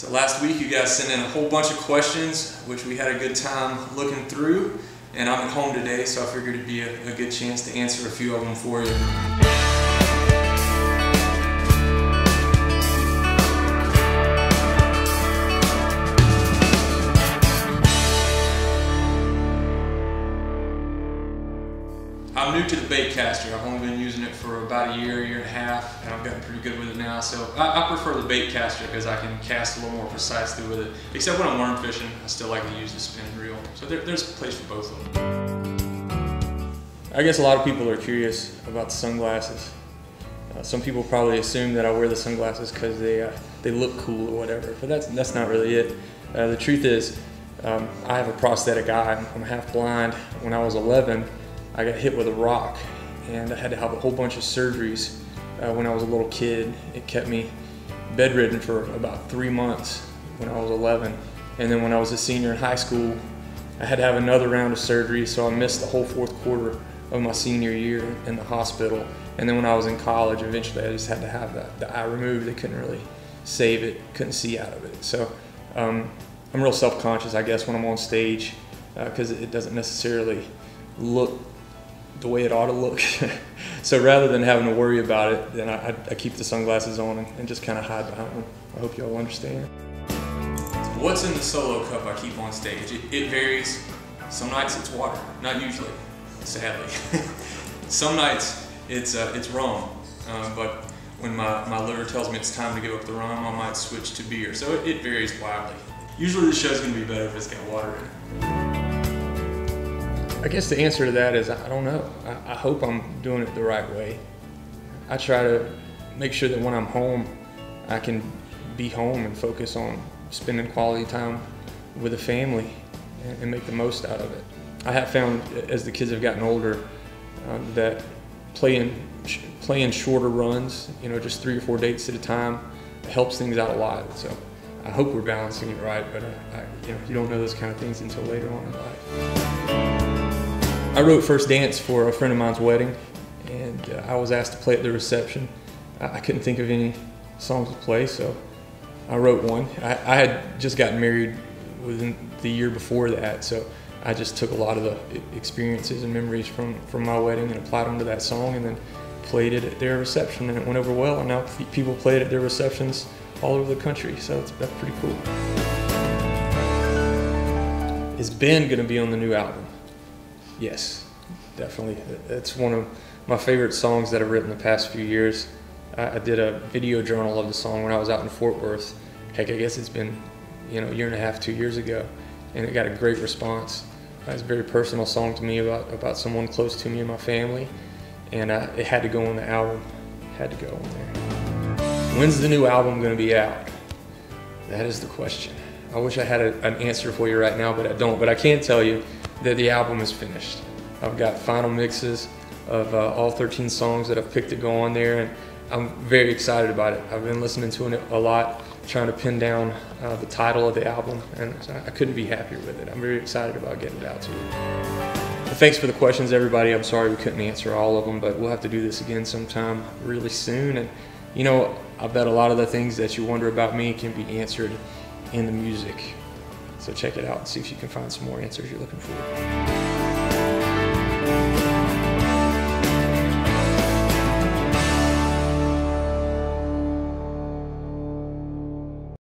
So last week you guys sent in a whole bunch of questions, which we had a good time looking through, and I'm at home today, so I figured it'd be a good chance to answer a few of them for you. I'm new to the Baitcaster. I've only been using it for about a year and a half, and I've gotten pretty good with it now. So I prefer the Baitcaster because I can cast a little more precisely with it. Except when I'm worm fishing, I still like to use the spinning reel. So there's a place for both of them. I guess a lot of people are curious about the sunglasses. Some people probably assume that I wear the sunglasses because they look cool or whatever, but that's not really it. The truth is, I have a prosthetic eye. I'm half blind. When I was 11, I got hit with a rock, and I had to have a whole bunch of surgeries when I was a little kid. It kept me bedridden for about 3 months when I was 11. And then when I was a senior in high school, I had to have another round of surgery, so I missed the whole fourth quarter of my senior year in the hospital. And then when I was in college, eventually I just had to have the eye removed. They couldn't really save it, couldn't see out of it. So I'm real self-conscious, I guess, when I'm on stage because it doesn't necessarily look the way it ought to look. So rather than having to worry about it, then I keep the sunglasses on and just kind of hide behind them. I hope y'all understand. What's in the solo cup I keep on stage? It varies. Some nights it's water, not usually, sadly. Some nights it's rum, but when my liver tells me it's time to give up the rum, I might switch to beer. So it varies widely. Usually the show's gonna be better if it's got water in it. I guess the answer to that is I don't know. I hope I'm doing it the right way. I try to make sure that when I'm home, I can be home and focus on spending quality time with the family and make the most out of it. I have found as the kids have gotten older that playing shorter runs, just 3 or 4 dates at a time, helps things out a lot. So I hope we're balancing it right, but you don't know those kind of things until later on in life. I wrote First Dance for a friend of mine's wedding, and I was asked to play at the reception. I couldn't think of any songs to play, so I wrote one. I had just gotten married within the year before that, so I just took a lot of the experiences and memories from my wedding and applied them to that song, and then played it at their reception, and it went over well, and now people play it at their receptions all over the country, so that's pretty cool. Is Ben gonna be on the new album? Yes, definitely. It's one of my favorite songs that I've written the past few years. I did a video journal of the song when I was out in Fort Worth. Heck, I guess it's been a year and a half, 2 years ago, and it got a great response. It's a very personal song to me about someone close to me and my family, and it had to go on the album. It had to go on there. When's the new album going to be out? That is the question. I wish I had an answer for you right now, but I don't. But I can tell you that the album is finished. I've got final mixes of all 13 songs that I've picked to go on there, and I'm very excited about it. I've been listening to it a lot, trying to pin down the title of the album, and I couldn't be happier with it. I'm very excited about getting it out to you. Well, thanks for the questions, everybody. I'm sorry we couldn't answer all of them, but we'll have to do this again sometime really soon. And I bet a lot of the things that you wonder about me can be answered in the music. So check it out and see if you can find some more answers you're looking for.